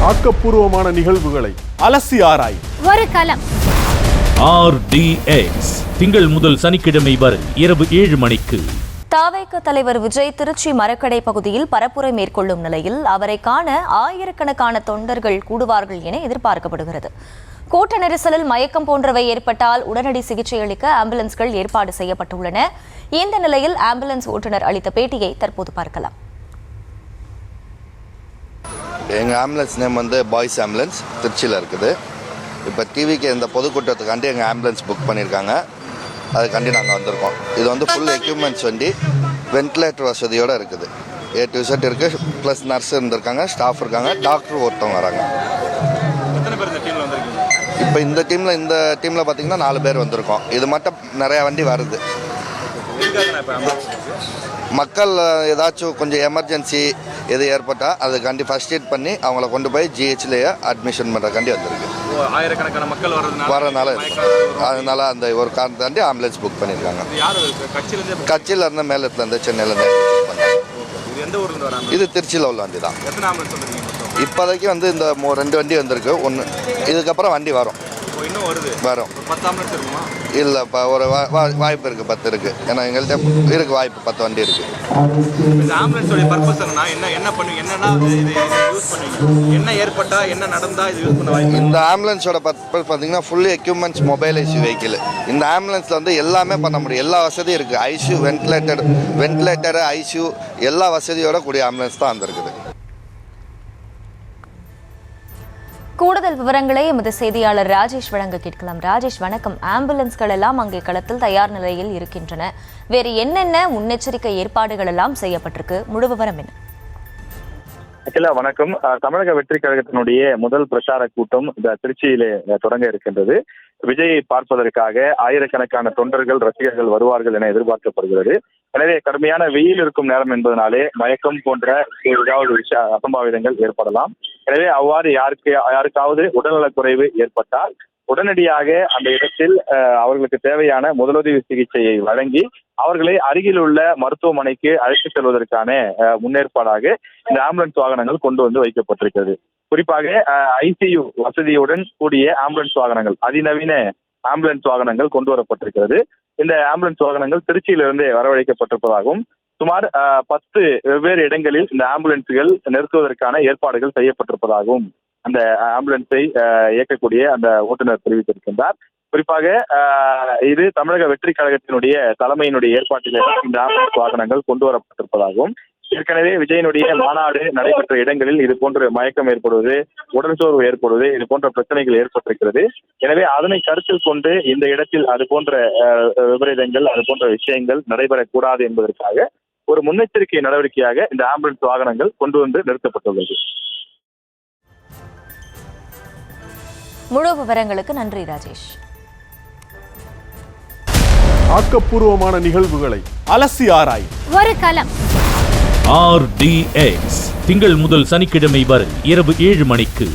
ஆக்கப்பூர்வமான நிகழ்வுகளை அலசி ஆராய் ஒரு களம். RDX திங்கள் முதல் சனிக்கிழமை வரை இரவு 7 மணிக்கு. தவைக்க தலைவர் விஜய் திருச்சி மரக்கடை பகுதியில் பரப்புரை மேற்கொள்ளும் நிலையில் அவரை காண ஆயிரக்கணக்கான தொண்டர்கள் கூடுவார்கள் என எதிர்பார்க்கப்படுகிறது. கூட்ட நெரிசலில் மயக்கம் போன்றவை ஏற்பட்டால் உடனடி சிகிச்சை அளிக்க ஆம்புலன்ஸ்கள் ஏற்பாடு செய்யப்பட்டுள்ளன. இந்த நிலையில் ஆம்புலன்ஸ் ஓட்டுநர் அளித்த பேட்டியை தற்போது பார்க்கலாம். எங்கள் ஆம்புலன்ஸ் நேம் வந்து பாய்ஸ் ஆம்புலன்ஸ், திருச்சியில் இருக்குது. இப்போ டிவிக்கு இந்த பொதுக்கூட்டத்துக்காண்டி எங்கள் ஆம்புலன்ஸ் புக் பண்ணியிருக்காங்க. அதுக்காண்டி நாங்கள் வந்திருக்கோம். இது வந்து ஃபுல் எக்யூப்மெண்ட்ஸ் வண்டி, வென்டிலேட்டர் வசதியோடு இருக்குது. A to Z இருக்குது. ப்ளஸ் நர்ஸ் இருந்திருக்காங்க, ஸ்டாஃப் இருக்காங்க, டாக்டர் ஒருத்தவங்க வராங்க. இப்போ இந்த டீமில் பார்த்தீங்கன்னா 4 பேர் வந்திருக்கோம். இது மட்டும் நிறையா வண்டி வருது. மக்கள் ஏதாச்சும் கொஞ்சம் எமர்ஜென்சி எது ஏற்பட்டால் அதுக்காண்டி ஃபர்ஸ்ட் எய்ட் பண்ணி அவங்கள கொண்டு போய் ஜிஹெச்லேயே அட்மிஷன் பண்ணுறக்காண்டி வந்திருக்கு. ஆயிரக்கணக்கான மக்கள் வரதுனால அதனால அந்த ஒரு காரணத்தாண்டி ஆம்புலன்ஸ் புக் பண்ணியிருக்காங்க. கட்சியில் இருந்த மேலத்தில் இருந்து சென்னையிலேருந்து இது திருச்சியில் உள்ள வண்டி தான். இப்போதைக்கு வந்து இந்த 2 வண்டி வந்திருக்கு. ஒன்று இதுக்கப்புறம் வண்டி வரும். வரும் இல்லை, இப்போ ஒரு வாய்ப்பு இருக்குது, 10 இருக்குது. ஏன்னா எங்கள்கிட்ட இருக்குது வாய்ப்பு, 10 வண்டி இருக்குது. இந்த ஆம்புலன்ஸோட பர்பஸ் பார்த்தீங்கன்னா fully equipments mobile ICU vehicle. இந்த ஆம்புலன்ஸில் வந்து எல்லாமே பண்ண முடியும், எல்லா வசதியும் இருக்குது. ஐசியூ, வென்டிலேட்டர், ஐசியூ எல்லா வசதியோட கூடிய ஆம்புலன்ஸ் தான் வந்திருக்குது. கூடுதல் விவரங்களை எமது செய்தியாளர் ராஜேஷ் வழங்க கேட்கலாம். ராஜேஷ், வணக்கம். ஆம்புலன்ஸ்கள் எல்லாம் அங்கே களத்தில் தயார் நிலையில் இருக்கின்றன. வேறு என்னென்ன முன்னெச்சரிக்கை ஏற்பாடுகள் எல்லாம் செய்யப்பட்டிருக்கு? முழு விவரம் என்ன? வணக்கம். தமிழக வெற்றி கழகத்தினுடைய முதல் பிரச்சார கூட்டம் இந்த திருச்சியிலே தொடங்க இருக்கின்றது. விஜயை பார்ப்பதற்காக ஆயிரக்கணக்கான தொண்டர்கள், ரசிகர்கள் வருவார்கள் என எதிர்பார்க்கப்படுகிறது. எனவே கடுமையான வெயில் இருக்கும் நேரம் என்பதனாலே மயக்கம் போன்ற ஏதாவது அசம்பாவிதங்கள் ஏற்படலாம். எனவே அவ்வாறு யாருக்காவது உடல்நலக் குறைவு ஏற்பட்டால் உடனடியாக அந்த இடத்தில் அவர்களுக்கு தேவையான முதலுதவி சிகிச்சையை வழங்கி அவர்களை அருகில் உள்ள மருத்துவமனைக்கு அழைத்து செல்வதற்கான முன்னேற்பாடாக இந்த ஆம்புலன்ஸ் வாகனங்கள் கொண்டு வந்து வைக்கப்பட்டிருக்கிறது. குறிப்பாக ஐசியு வசதியுடன் கூடிய ஆம்புலன்ஸ் வாகனங்கள், அதிநவீன ஆம்புலன்ஸ் வாகனங்கள் கொண்டு வரப்பட்டிருக்கிறது. இந்த ஆம்புலன்ஸ் வாகனங்கள் திருச்சியிலிருந்து வரவழைக்கப்பட்டிருப்பதாகவும் சுமார் 10 வெவ்வேறு இடங்களில் இந்த ஆம்புலன்ஸ்கள் நிறுத்துவதற்கான ஏற்பாடுகள் செய்யப்பட்டிருப்பதாகவும் அந்த ஆம்புலன்ஸை இயக்கக்கூடிய அந்த ஓட்டுநர் தெரிவித்திருக்கின்றார். குறிப்பாக இது தமிழக வெற்றி கழகத்தினுடைய தலைமையினுடைய ஏற்பாட்டில் இந்த ஆம்புலன்ஸ் வாகனங்கள் கொண்டு வரப்பட்டிருப்பதாகவும், ஏற்கனவே விஜயனுடைய மாநாடு நடைபெற்ற இடங்களில் இது போன்ற மயக்கம் ஏற்படுவது, உடல் சோர்வு ஏற்படுவது, இது போன்ற பிரச்சனைகள் ஏற்பட்டிருக்கிறது. எனவே அதனை கருத்தில் கொண்டு இந்த இடத்தில் அது போன்ற விபரீதங்கள், அது போன்ற விஷயங்கள் நடைபெறக்கூடாது என்பதற்காக ஒரு முன்னெச்சரிக்கை நடவடிக்கையாக இந்த ஆம்புலன்ஸ் வாகனங்கள் கொண்டு வந்து நிறுத்தப்பட்டுள்ளது. முழு விவரங்களுக்கு நன்றி ராஜேஷ். ஆக்கப்பூர்வமான நிகழ்வுகளை அலசி ஆராய் ஒரு களம். RDX திங்கள் முதல் சனிக்கிழமை வரை இரவு 7 மணிக்கு.